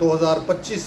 2025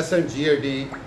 SNGAD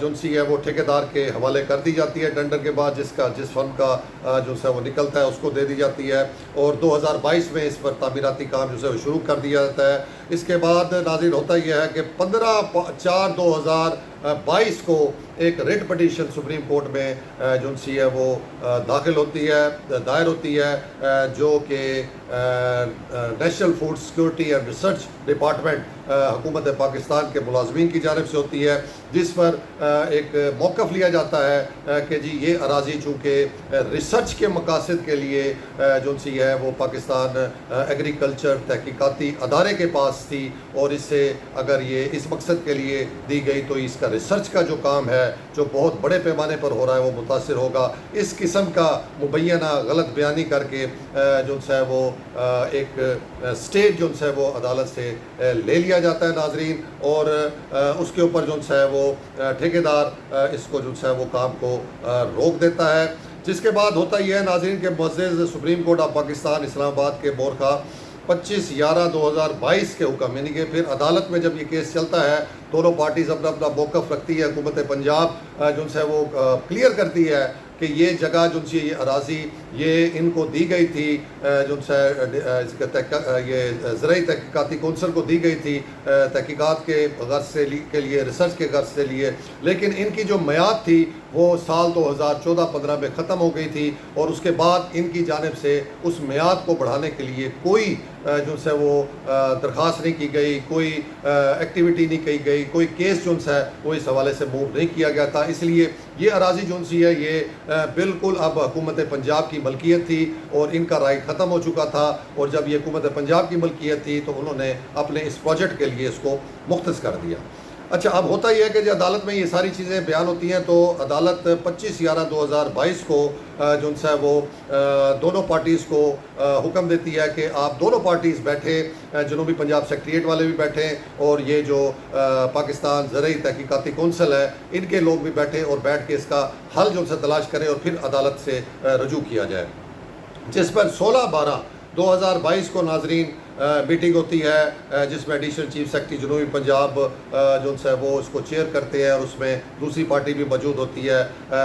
جو سی ہے وہ ٹھیکیدار کے حوالے کر دی جاتی ہے ٹینڈر کے بعد، جس فن کا جو ہے وہ نکلتا ہے اس کو دے دی جاتی ہے، اور 2022 میں اس پر تعمیراتی کام جو ہے وہ شروع کر دیا جاتا ہے۔ اس کے بعد ناظرین ہوتا یہ ہے کہ 15/4/2022 کو ایک ریٹ پٹیشن سپریم کورٹ میں جو سی ہے وہ داخل ہوتی ہے، دائر ہوتی ہے، جو کہ national food security and research department حکومت پاکستان کے ملازمین کی جانب سے ہوتی ہے، جس پر ایک موقف لیا جاتا ہے کہ جی یہ اراضی چونکہ ریسرچ کے مقاصد کے لیے جو سی ہے وہ پاکستان ایگریکلچر تحقیقاتی ادارے کے پاس تھی، اور اس سے اگر یہ اس مقصد کے لیے دی گئی تو اس کا ریسرچ کا جو کام ہے جو بہت بڑے پیمانے پر ہو رہا ہے وہ متاثر ہوگا۔ اس قسم کا مبینہ غلط بیانی کر کے جو ہے وہ ایک سٹیج جو ہے وہ عدالت سے لے لیا جاتا ہے ناظرین، اور اس کے اوپر جو ہے وہ ٹھیکیدار اس کو جو ہے وہ کام کو روک دیتا ہے۔ جس کے بعد ہوتا یہ ہے ناظرین کہ معزز سپریم کورٹ آف پاکستان اسلام آباد کے مورخہ 25/11/2022 کے حکم، یعنی کہ پھر عدالت میں جب یہ کیس چلتا ہے دونوں پارٹیز اپنا اپنا موقف رکھتی ہے، حکومت پنجاب جو ہے وہ کلیئر کرتی ہے کہ یہ جگہ جو سی یہ اراضی یہ ان کو دی گئی تھی، جو یہ زرعی تحقیقاتی کونسل کو دی گئی تھی تحقیقات کے غرض سے کے لیے، ریسرچ کے غرض سے لیے، لیکن ان کی جو میعاد تھی وہ سال 2014-15 میں ختم ہو گئی تھی، اور اس کے بعد ان کی جانب سے اس میعاد کو بڑھانے کے لیے کوئی جو ہے وہ درخواست نہیں کی گئی، کوئی ایکٹیویٹی نہیں کی گئی، کوئی کیس جو ہے وہ اس حوالے سے موو نہیں کیا گیا تھا۔ اس لیے یہ اراضی جو سی ہے یہ بالکل اب حکومت پنجاب کی ملکیت تھی، اور ان کا رائٹ ختم ہو چکا تھا، اور جب یہ حکومت پنجاب کی ملکیت تھی تو انہوں نے اپنے اس پروجیکٹ کے لیے اس کو مختص کر دیا۔ اچھا، اب ہوتا یہ ہے کہ جب عدالت میں یہ ساری چیزیں بیان ہوتی ہیں تو عدالت 25/11/2022 کو جو ہے وہ دونوں پارٹیز کو حکم دیتی ہے کہ آپ دونوں پارٹیز بیٹھے، جنوبی پنجاب سیکریٹریٹ والے بھی بیٹھیں، اور یہ جو پاکستان زرعی تحقیقاتی کونسل ہے ان کے لوگ بھی بیٹھیں، اور بیٹھ کے اس کا حل جو ہے تلاش کریں اور پھر عدالت سے رجوع کیا جائے۔ جس پر 16/12/2022 کو ناظرین میٹنگ ہوتی ہے، جس میں ایڈیشنل چیف سیکرٹری جنوبی پنجاب جو ہے وہ اس کو چیئر کرتے ہیں، اور اس میں دوسری پارٹی بھی موجود ہوتی ہے،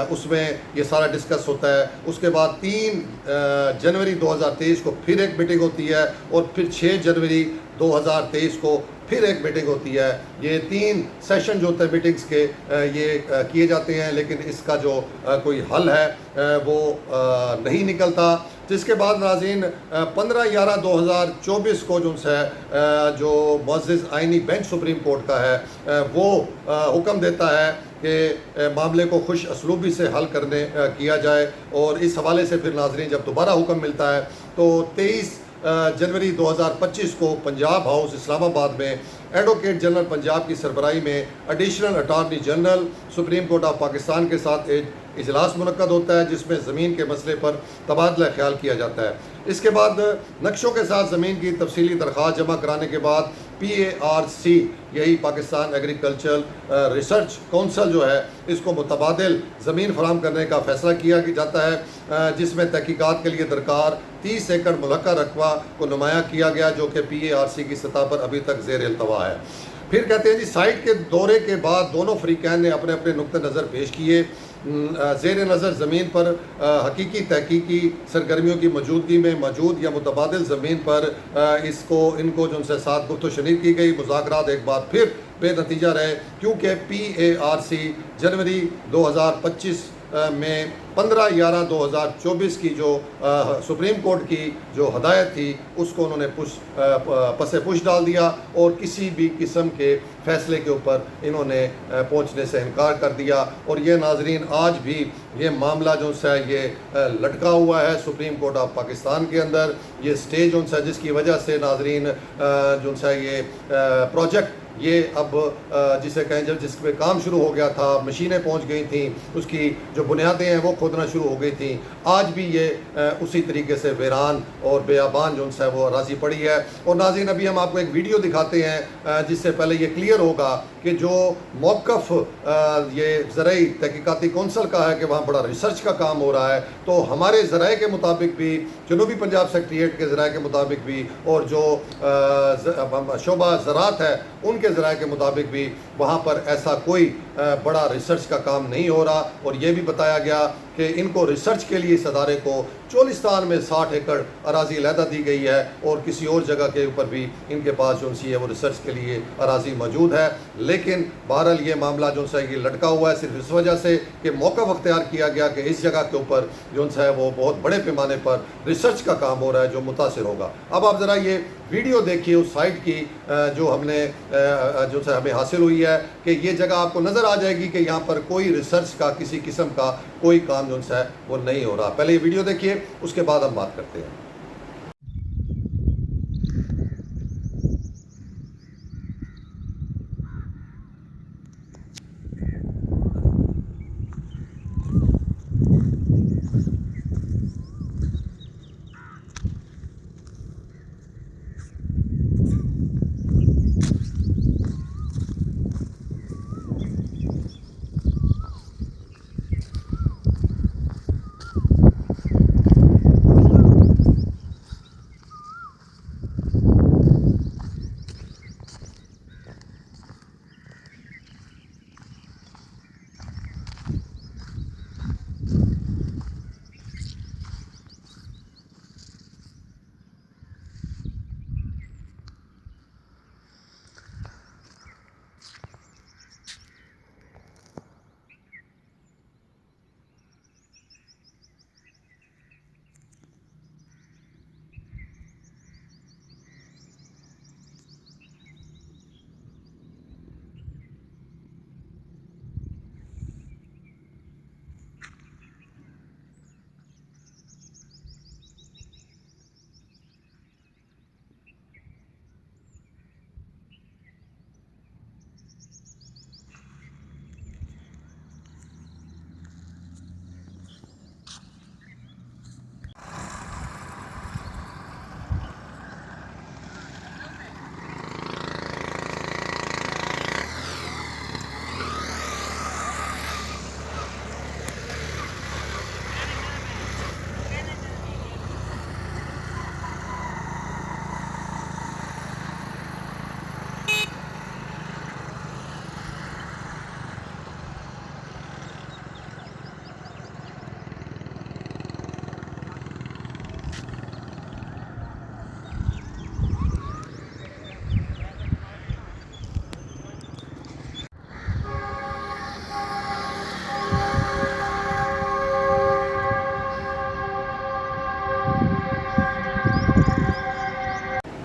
اس میں یہ سارا ڈسکس ہوتا ہے۔ اس کے بعد 3 جنوری 2023 کو پھر ایک میٹنگ ہوتی ہے، اور پھر 6 جنوری 2023 کو پھر ایک میٹنگ ہوتی ہے۔ یہ 3 سیشن جو ہوتے ہیں میٹنگز کے یہ کیے جاتے ہیں، لیکن اس کا جو کوئی حل ہے وہ نہیں نکلتا۔ جس کے بعد ناظرین 15/11/2024 کو جو ہے جو معزز آئینی بینچ سپریم کورٹ کا ہے وہ حکم دیتا ہے کہ معاملے کو خوش اسلوبی سے حل کیا جائے، اور اس حوالے سے پھر ناظرین جب دوبارہ حکم ملتا ہے تو 23 جنوری 2025 کو پنجاب ہاؤس اسلام آباد میں ایڈوکیٹ جنرل پنجاب کی سربراہی میں additional attorney general supreme court of Pakistan کے ساتھ اجلاس منعقد ہوتا ہے، جس میں زمین کے مسئلے پر تبادلہ خیال کیا جاتا ہے۔ اس کے بعد نقشوں کے ساتھ زمین کی تفصیلی درخواست جمع کرانے کے بعد PARC یہی پاکستان ایگریکلچر ریسرچ کونسل جو ہے اس کو متبادل زمین فراہم کرنے کا فیصلہ کیا جاتا ہے، جس میں تحقیقات کے لیے درکار 30 ایکڑ ملحقہ رقبہ کو نمایاں کیا گیا، جو کہ PARC کی سطح پر ابھی تک زیر التوا ہے۔ پھر کہتے ہیں جی سائٹ کے دورے کے بعد دونوں فریقین نے اپنے اپنے نقطہ نظر پیش کیے۔ زیر نظر زمین پر حقیقی تحقیقی سرگرمیوں کی موجودگی میں موجود یا متبادل زمین پر ان کو جو ان سے ساتھ گفت و شنید کی گئی۔ مذاکرات ایک بار پھر بے نتیجہ رہے، کیونکہ PARC جنوری 2025 میں 15/11/2024 کی جو سپریم کورٹ کی جو ہدایت تھی اس کو انہوں نے پس پش ڈال دیا، اور کسی بھی قسم کے فیصلے کے اوپر انہوں نے پہنچنے سے انکار کر دیا۔ اور یہ ناظرین آج بھی یہ معاملہ جو ہے یہ لٹکا ہوا ہے سپریم کورٹ آف پاکستان کے اندر۔ یہ سٹیج جو ہے جس کی وجہ سے ناظرین جو ہے یہ پروجیکٹ یہ اب جسے کہیں جس پہ کام شروع ہو گیا تھا، مشینیں پہنچ گئی تھیں، اس کی جو بنیادیں ہیں وہ کھودنا شروع ہو گئی تھیں، آج بھی یہ اسی طریقے سے ویران اور بیابان جو ہے وہ اراضی پڑی ہے۔ اور ناظرین ابھی ہم آپ کو ایک ویڈیو دکھاتے ہیں جس سے پہلے یہ کلیئر کلیئر ہوگا کہ جو موقف یہ زرعی تحقیقاتی کونسل کا ہے کہ وہاں بڑا ریسرچ کا کام ہو رہا ہے، تو ہمارے ذرائع کے مطابق بھی، جنوبی پنجاب سیکریٹریٹ کے ذرائع کے مطابق بھی، اور جو شعبہ زراعت ہے ان کے ذرائع کے مطابق بھی وہاں پر ایسا کوئی بڑا ریسرچ کا کام نہیں ہو رہا۔ اور یہ بھی بتایا گیا کہ ان کو ریسرچ کے لیے اس ادارے کو چولستان میں 60 ایکڑ اراضی علیحدہ دی گئی ہے، اور کسی اور جگہ کے اوپر بھی ان کے پاس جو سی ہے وہ ریسرچ کے لیے اراضی موجود ہے۔ لیکن بہرحال یہ معاملہ جو ہے یہ لٹکا ہوا ہے صرف اس وجہ سے کہ موقف اختیار کیا گیا کہ اس جگہ کے اوپر جو ہے وہ بہت بڑے پیمانے پر ریسرچ کا کام ہو رہا ہے جو متاثر ہوگا۔ اب آپ ذرا یہ ویڈیو دیکھیے اس سائٹ کی جو ہم نے جو ہے ہمیں حاصل ہوئی ہے، کہ یہ جگہ آپ کو نظر آ جائے گی کہ یہاں پر کوئی ریسرچ کا کسی قسم کا کوئی کام جو ہے وہ نہیں ہو رہا۔ پہلے یہ ویڈیو دیکھیے، اس کے بعد ہم بات کرتے ہیں۔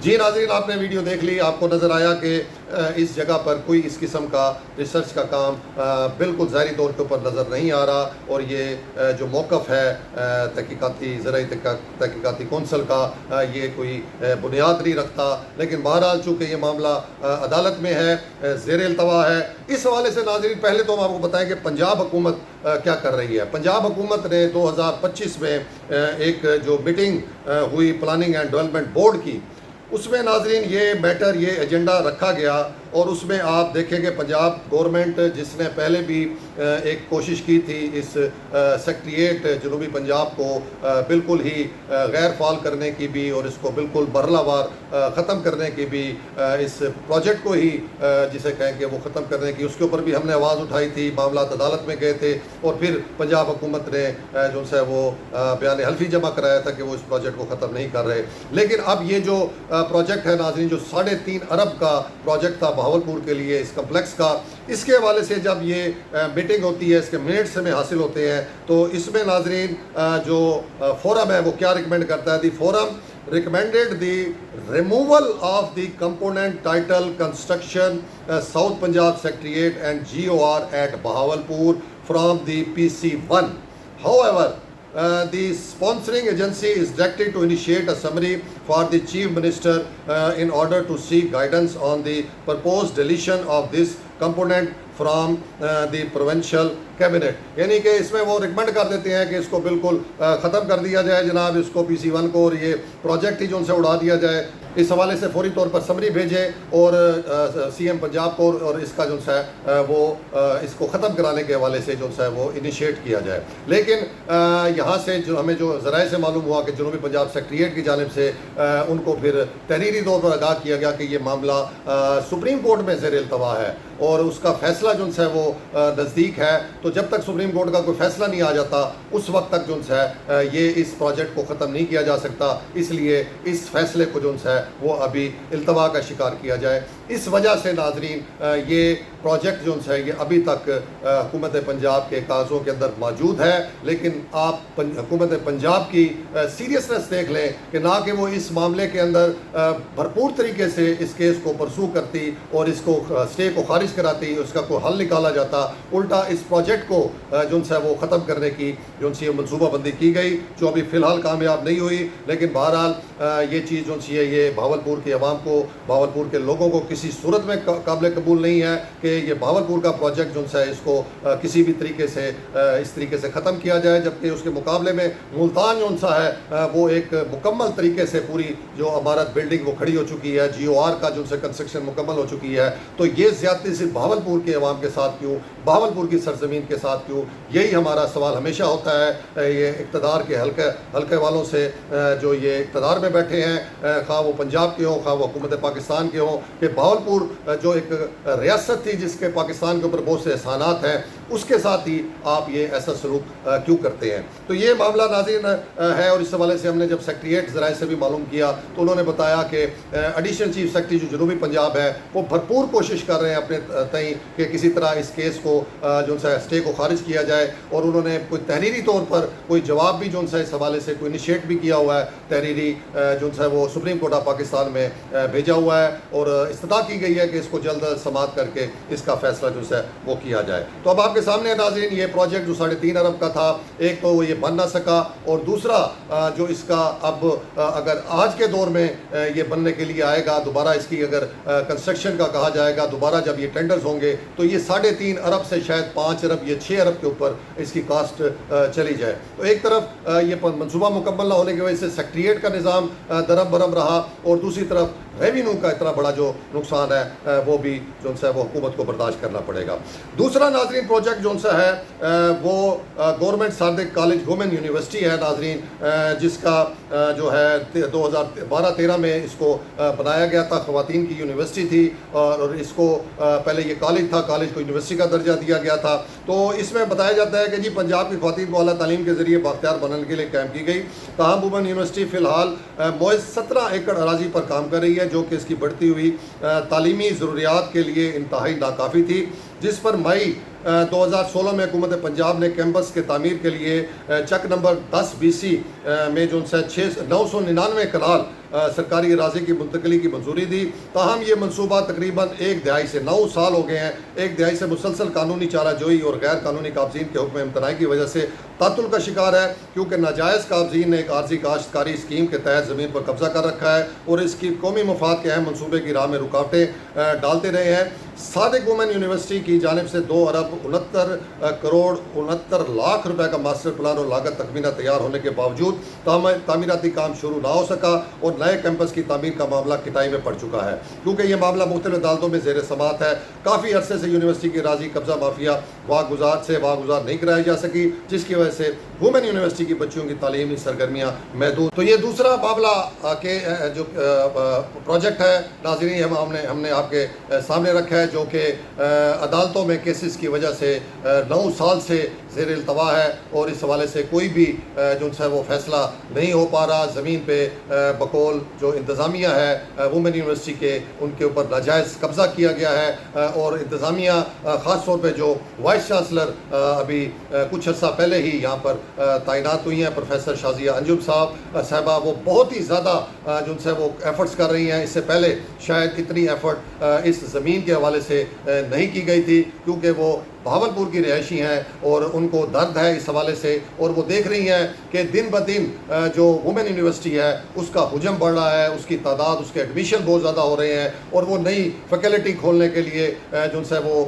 جی ناظرین، آپ نے ویڈیو دیکھ لی، آپ کو نظر آیا کہ اس جگہ پر کوئی اس قسم کا ریسرچ کا کام بالکل ظاہری طور کے اوپر نظر نہیں آ رہا، اور یہ جو موقف ہے تحقیقاتی زرعی تحقیقاتی کونسل کا یہ کوئی بنیاد نہیں رکھتا۔ لیکن بہرحال چونکہ یہ معاملہ عدالت میں ہے، زیر التوا ہے، اس حوالے سے ناظرین پہلے تو ہم آپ کو بتائیں کہ پنجاب حکومت کیا کر رہی ہے۔ پنجاب حکومت نے 2025 میں ایک جو میٹنگ ہوئی پلاننگ اینڈ ڈیولپمنٹ بورڈ کی، اس میں ناظرین یہ میٹر، یہ ایجنڈا رکھا گیا، اور اس میں آپ دیکھیں کہ پنجاب گورنمنٹ جس نے پہلے بھی ایک کوشش کی تھی اس سیکریٹریٹ جنوبی پنجاب کو بالکل ہی غیر فعال کرنے کی بھی، اور اس کو بالکل مرحلہ وار ختم کرنے کی بھی، اس پروجیکٹ کو ہی جسے کہیں کہ وہ ختم کرنے کی، اس کے اوپر بھی ہم نے آواز اٹھائی تھی، معاملات عدالت میں گئے تھے، اور پھر پنجاب حکومت نے جو ہے وہ بیان حلفی جمع کرایا تھا کہ وہ اس پروجیکٹ کو ختم نہیں کر رہے۔ لیکن اب یہ جو پروجیکٹ ہے ناظرین، جو 3.5 ارب کا پروجیکٹ تھا بہاولپور کے لیے اس کمپلیکس کا، اس کے حوالے سے جب یہ میٹنگ ہوتی ہے، اس کے منٹس ہمیں حاصل ہوتے ہیں، تو اس میں ناظرین جو فورم ہے وہ کیا ریکمینڈ کرتا ہے؟ دی forum recommended the removal of the component title construction South Punjab Secretariat and GOR at Bahawalpur from the PC1. However, the sponsoring agency is directed to initiate a summary for the Chief Minister in order to seek guidance on the proposed deletion of this component from the provincial cabinet, یعنی کہ اس میں وہ recommend کر دیتے ہیں کہ اس کو بالکل ختم کر دیا جائے جناب، اس کو PC1 کو، اور یہ پروجیکٹ ہی جو ان سے اڑا دیا جائے۔ اس حوالے سے فوری طور پر سمری بھیجے اور سی ایم پنجاب کو اور اس کا جو ہے وہ اس کو ختم کرانے کے حوالے سے جو ہے وہ انیشیٹ کیا جائے. لیکن یہاں سے جو ہمیں جو ذرائع سے معلوم ہوا کہ جنوبی پنجاب سیکریٹریٹ کی جانب سے ان کو پھر تحریری طور پر آگاہ کیا گیا کہ یہ معاملہ سپریم کورٹ میں زیر التوا ہے اور اس کا فیصلہ جو ہے وہ نزدیک ہے. تو جب تک سپریم کورٹ کا کوئی فیصلہ نہیں آ جاتا اس وقت تک جو ہے یہ اس پروجیکٹ کو ختم نہیں کیا جا سکتا. اس لیے اس فیصلے کو جو ہے وہ ابھی التوا کا شکار کیا جائے. اس وجہ سے ناظرین یہ پروجیکٹ جو ہے یہ ابھی تک حکومت پنجاب کے کاغذوں کے اندر موجود ہے. لیکن آپ حکومت پنجاب کی سیریسنس دیکھ لیں کہ نہ کہ وہ اس معاملے کے اندر بھرپور طریقے سے اس کیس کو پرسو کرتی اور اس کو اسٹے کو خارج کراتی, اس کا کوئی حل نکالا جاتا. الٹا اس پروجیکٹ کو جو ہے وہ ختم کرنے کی جو ہے منصوبہ بندی کی گئی جو ابھی فی الحال کامیاب نہیں ہوئی. لیکن بہرحال یہ چیز جو ہے یہ بہاولپور کے عوام کو, بہاولپور کے لوگوں کو کسی صورت میں قابل قبول نہیں ہے کہ یہ بہاولپور کا پروجیکٹ جو ہے اس کو کسی بھی طریقے سے اس طریقے سے ختم کیا جائے. جبکہ اس کے مقابلے میں ملتان جو سا ہے وہ ایک مکمل طریقے سے پوری جو عمارت بلڈنگ وہ کھڑی ہو چکی ہے, جی او آر کا جو سے کنسٹرکشن مکمل ہو چکی ہے. تو یہ زیادتی صرف بہاولپور کے عوام کے ساتھ کیوں, بہاولپور کی سرزمین کے ساتھ کیوں, یہی ہمارا سوال ہمیشہ ہوتا ہے. یہ اقتدار کے حلقے والوں سے جو یہ اقتدار میں بیٹھے ہیں, خواہ وہ پنجاب کے ہوں خواہ وہ حکومت پاکستان کے ہوں, کہ بہاولپور جو ایک ریاست تھی جس کے پاکستان کے اوپر بہت سے احسانات ہیں, اس کے ساتھ ہی آپ یہ ایسا سلوک کیوں کرتے ہیں. تو یہ معاملہ ناظرین ہے. اور اس حوالے سے ہم نے جب سیکریٹریٹ ذرائع سے بھی معلوم کیا تو انہوں نے بتایا کہ ایڈیشنل چیف سیکرٹری جو جنوبی پنجاب ہے وہ بھرپور کوشش کر رہے ہیں اپنے تئیں کہ کسی طرح اس کیس کو جو ہے اسٹے کو خارج کیا جائے. اور انہوں نے کوئی تحریری طور پر کوئی جواب بھی جو ہے اس حوالے سے کوئی انیشیٹ بھی کیا ہوا ہے, تحریری جو ہے وہ سپریم کورٹ آف پاکستان میں بھیجا ہوا ہے اور استدعا کی گئی ہے کہ اس کو جلد سماعت کر کے اس کا فیصلہ جو ہے وہ کیا جائے. تو اب آپ کے سامنے ناظرین یہ پروجیکٹ جو 3.5 ارب کا تھا, ایک تو وہ یہ بن نہ سکا, اور دوسرا جو اس کا اب اگر آج کے دور میں یہ بننے کے لیے آئے گا, دوبارہ اس کی اگر کنسٹرکشن کا کہا جائے گا, دوبارہ جب یہ ٹینڈرز ہوں گے تو یہ 3.5 ارب سے شاید 5 ارب یا 6 ارب کے اوپر اس کی کاسٹ چلی جائے. تو ایک طرف یہ منصوبہ مکمل نہ ہونے کی وجہ سے سیکریٹریٹ کا نظام درم برم رہا, اور دوسری طرف ریونیو کا اتنا بڑا جو نقصان ہے وہ بھی جو ہے وہ حکومت کو برداشت کرنا پڑے گا. دوسرا ناظرین پروجیکٹ جو ہے وہ گورنمنٹ صادق کالج وومن یونیورسٹی ہے ناظرین, جس کا جو ہے 2012-13 میں اس کو بنایا گیا تھا. خواتین کی یونیورسٹی تھی اور اس کو پہلے یہ کالج تھا, کالج کو یونیورسٹی کا درجہ دیا گیا تھا. تو اس میں بتایا جاتا ہے کہ جی پنجاب کی خواتین کو اعلیٰ تعلیم کے ذریعے بااختیار بنانے کے لیے قائم کی گئی. تاہم وومن یونیورسٹی فی الحال محض 17 ایکڑ اراضی پر کام کر رہی ہے جو کہ اس کی بڑھتی ہوئی تعلیمی ضروریات کے لیے انتہائی ناکافی تھی, جس پر مئی 2016 میں حکومت پنجاب نے کیمپس کے تعمیر کے لیے چک نمبر 10 BC میں جو 999 کنال سرکاری اراضی کی منتقلی کی منظوری دی. تاہم یہ منصوبہ تقریباً 1 دہائی سے 9 سال ہو گئے ہیں. 1 دہائی سے مسلسل قانونی چارہ جوئی اور غیر قانونی قابضین کے حکم امتناعی کی وجہ سے تعطل کا شکار ہے, کیونکہ ناجائز قابضین نے ایک عارضی کاشتکاری اسکیم کے تحت زمین پر قبضہ کر رکھا ہے اور اس کی قومی مفاد کے اہم منصوبے کی راہ میں رکاوٹیں ڈالتے رہے ہیں. صادق وومن یونیورسٹی کی جانب سے 2 ارب 69 کروڑ 69 لاکھ روپے کا ماسٹر پلان اور لاگت تخمینہ تیار ہونے کے باوجود تعمیراتی کام شروع نہ ہو سکا اور نئے کیمپس کی تعمیر کا معاملہ کٹائی میں پڑ چکا ہے, کیونکہ یہ معاملہ مختلف عدالتوں میں زیر سماعت ہے. کافی عرصے سے یونیورسٹی کی اراضی قبضہ مافیا واگزار نہیں کرائی جا سکی, جس کی وجہ سے وومن یونیورسٹی کی بچیوں کی تعلیمی سرگرمیاں محدود. تو یہ دوسرا معاملہ کے جو پروجیکٹ ہے ناظرین ہم نے آپ کے سامنے رکھا ہے, جو کہ عدالتوں میں کیسز کی وجہ سے 9 سال سے زیر التوا ہے اور اس حوالے سے کوئی بھی جو ہے وہ فیصلہ نہیں ہو پا رہا. زمین پہ بقول جو انتظامیہ ہے وومن یونیورسٹی کے, ان کے اوپر ناجائز قبضہ کیا گیا ہے اور انتظامیہ خاص طور پہ جو وائس چانسلر ابھی کچھ عرصہ پہلے ہی یہاں پر تعینات ہوئی ہیں, پروفیسر شازیہ انجم صاحبہ, وہ بہت ہی زیادہ جو ہے وہ ایفرٹس کر رہی ہیں. اس سے پہلے شاید اتنی ایفرٹ اس زمین کے حوالے سے نہیں کی گئی تھی, کیونکہ وہ بہاولپور کی رہائشی ہیں اور ان کو درد ہے اس حوالے سے، اور وہ دیکھ رہی ہیں کہ دن بدن جو وومن یونیورسٹی ہے اس کا حجم بڑھ رہا ہے، اس کی تعداد، اس کے ایڈمیشن بہت زیادہ ہو رہے ہیں، اور وہ نئی فیکلٹی کھولنے کے لیے جو سے وہ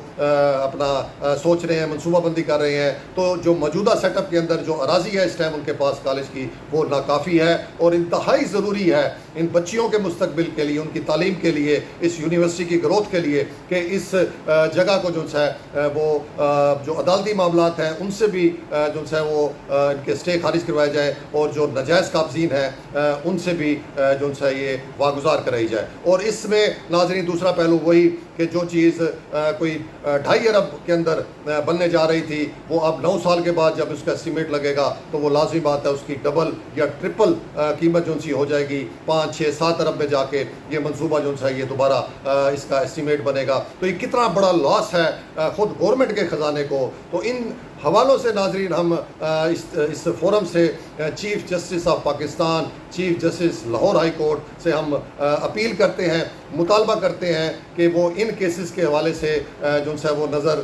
اپنا سوچ رہے ہیں، منصوبہ بندی کر رہے ہیں۔ تو جو موجودہ سیٹ اپ کے اندر جو اراضی ہے اس ٹائم ان کے پاس کالج کی، وہ ناکافی ہے، اور انتہائی ضروری ہے ان بچیوں کے مستقبل کے لیے، ان کی تعلیم کے لیے، اس یونیورسٹی کی گروتھ کے لیے، کہ اس جگہ کو جو ہے وہ جو عدالتی معاملات ہیں ان سے بھی جو ہے وہ ان کے اسٹے خارج کروائے جائیں، اور جو ناجائز قابضین ہیں ان سے بھی جو ہے یہ واگزار کرائی جائے۔ اور اس میں ناظرین دوسرا پہلو وہی کہ جو چیز کوئی 2.5 ارب کے اندر بننے جا رہی تھی، وہ اب 9 سال کے بعد جب اس کا اسٹیمیٹ لگے گا تو وہ لازمی بات ہے اس کی ڈبل یا ٹرپل قیمت جو سی ہو جائے گی، 5 6 7 ارب میں جا کے یہ منصوبہ جو ہے یہ دوبارہ اس کا اسٹیمیٹ بنے گا۔ تو یہ کتنا بڑا لاس ہے خود گورنمنٹ کے خزانے کو۔ تو ان حوالوں سے ناظرین ہم اس فورم سے chief justice of Pakistan, chief justice Lahore high court سے ہم اپیل کرتے ہیں، مطالبہ کرتے ہیں کہ وہ ان کیسز کے حوالے سے جو ہے وہ نظر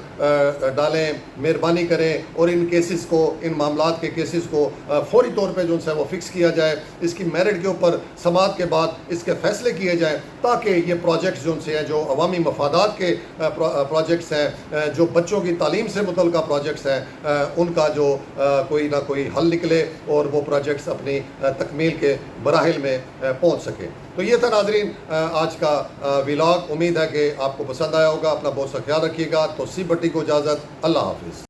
ڈالیں، مہربانی کریں، اور ان کیسز کو، ان معاملات کے کیسز کو فوری طور پہ جو ہے وہ فکس کیا جائے، اس کی میرٹ کے اوپر سماعت کے بعد اس کے فیصلے کیے جائیں، تاکہ یہ پروجیکٹس جو سے ہیں، جو عوامی مفادات کے پروجیکٹس ہیں، جو بچوں کی تعلیم سے متعلقہ پروجیکٹس ہیں، ان کا جو کوئی نہ کوئی حل نکلے اور وہ پروجیکٹس اپنی تکمیل کے مراحل میں پہنچ سکیں۔ تو یہ تھا ناظرین آج کا ولاگ۔ امید ہے کہ آپ کو پسند آیا ہوگا۔ اپنا بہت سا خیال رکھیے گا۔ توصیف بٹی کو اجازت، اللہ حافظ۔